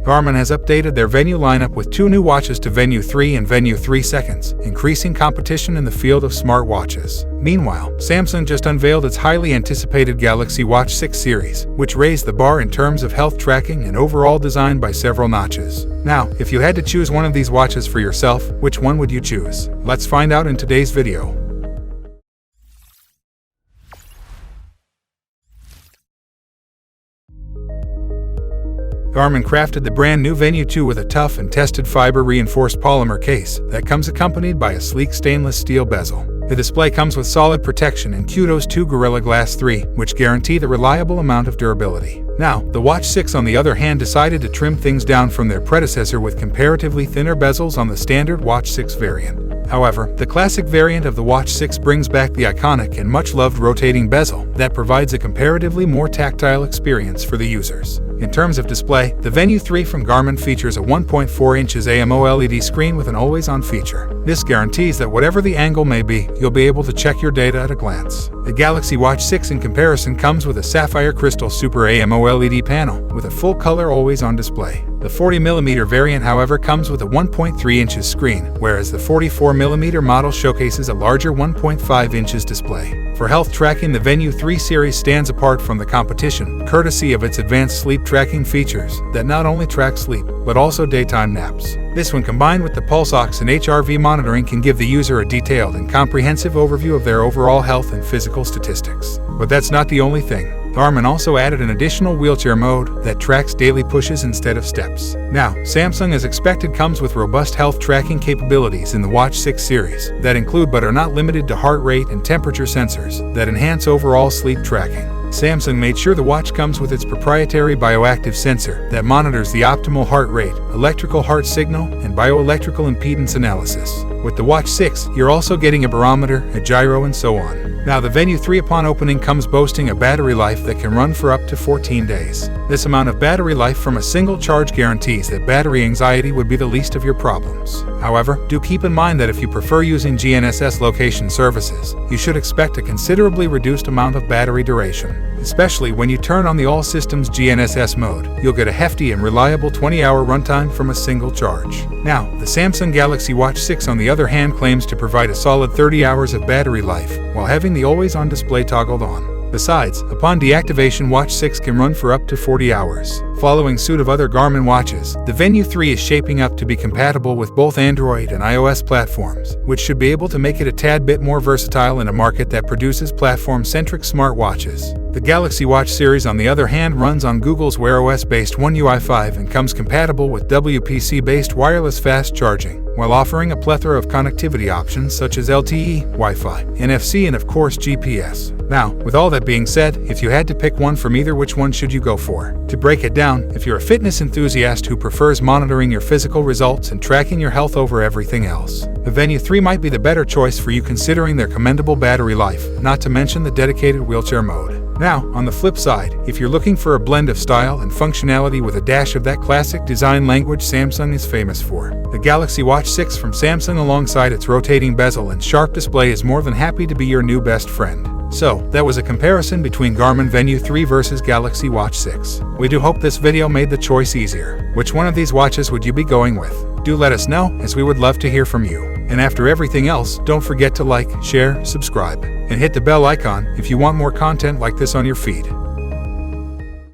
Garmin has updated their Venu lineup with 2 new watches to Venu 3 and Venu 3 seconds, increasing competition in the field of smartwatches. Meanwhile, Samsung just unveiled its highly anticipated Galaxy Watch 6 series, which raised the bar in terms of health tracking and overall design by several notches. Now, if you had to choose one of these watches for yourself, which one would you choose? Let's find out in today's video. Garmin crafted the brand new Venu 2 with a tough and tested fiber-reinforced polymer case that comes accompanied by a sleek stainless steel bezel. The display comes with solid protection and Kudo's 2 Gorilla Glass 3, which guarantee the reliable amount of durability. Now, the Watch 6 on the other hand decided to trim things down from their predecessor with comparatively thinner bezels on the standard Watch 6 variant. However, the classic variant of the Watch 6 brings back the iconic and much-loved rotating bezel that provides a comparatively more tactile experience for the users. In terms of display, the Venu 3 from Garmin features a 1.4 inches AMOLED screen with an always-on feature. This guarantees that whatever the angle may be, you'll be able to check your data at a glance. The Galaxy Watch 6 in comparison comes with a sapphire crystal Super AMOLED panel with a full-color always-on display. The 40mm variant, however, comes with a 1.3 inches screen, whereas the 44mm model showcases a larger 1.5 inches display. For health tracking, the Venu 3 series stands apart from the competition, courtesy of its advanced sleep tracking features that not only track sleep, but also daytime naps. This, when combined with the pulse ox and HRV monitoring, can give the user a detailed and comprehensive overview of their overall health and physical statistics. But that's not the only thing. Garmin also added an additional wheelchair mode that tracks daily pushes instead of steps. Now, Samsung, as expected, comes with robust health tracking capabilities in the Watch 6 series that include but are not limited to heart rate and temperature sensors that enhance overall sleep tracking. Samsung made sure the watch comes with its proprietary bioactive sensor that monitors the optimal heart rate, electrical heart signal, and bioelectrical impedance analysis. With the Watch 6, you're also getting a barometer, a gyro, and so on. Now, the Venu 3 upon opening comes boasting a battery life that can run for up to 14 days. This amount of battery life from a single charge guarantees that battery anxiety would be the least of your problems. However, do keep in mind that if you prefer using GNSS location services, you should expect a considerably reduced amount of battery duration. Especially when you turn on the all systems GNSS mode, you'll get a hefty and reliable 20-hour runtime from a single charge. Now, the Samsung Galaxy Watch 6 on the other hand claims to provide a solid 30 hours of battery life while having the always-on display toggled on. Besides, upon deactivation, Watch 6 can run for up to 40 hours. Following suit of other Garmin watches, the Venu 3 is shaping up to be compatible with both Android and iOS platforms, which should be able to make it a tad bit more versatile in a market that produces platform-centric smartwatches. The Galaxy Watch series, on the other hand, runs on Google's Wear OS-based One UI 5 and comes compatible with WPC-based wireless fast charging, while offering a plethora of connectivity options such as LTE, Wi-Fi, NFC, and of course GPS. Now, with all that being said, if you had to pick one from either, which one should you go for? To break it down, if you're a fitness enthusiast who prefers monitoring your physical results and tracking your health over everything else, the Venu 3 might be the better choice for you considering their commendable battery life, not to mention the dedicated wheelchair mode. Now, on the flip side, if you're looking for a blend of style and functionality with a dash of that classic design language Samsung is famous for, the Galaxy Watch 6 from Samsung, alongside its rotating bezel and sharp display, is more than happy to be your new best friend. So, that was a comparison between Garmin Venu 3 versus Galaxy Watch 6. We do hope this video made the choice easier. Which one of these watches would you be going with? Do let us know, as we would love to hear from you. And after everything else, don't forget to like, share, subscribe, and hit the bell icon if you want more content like this on your feed.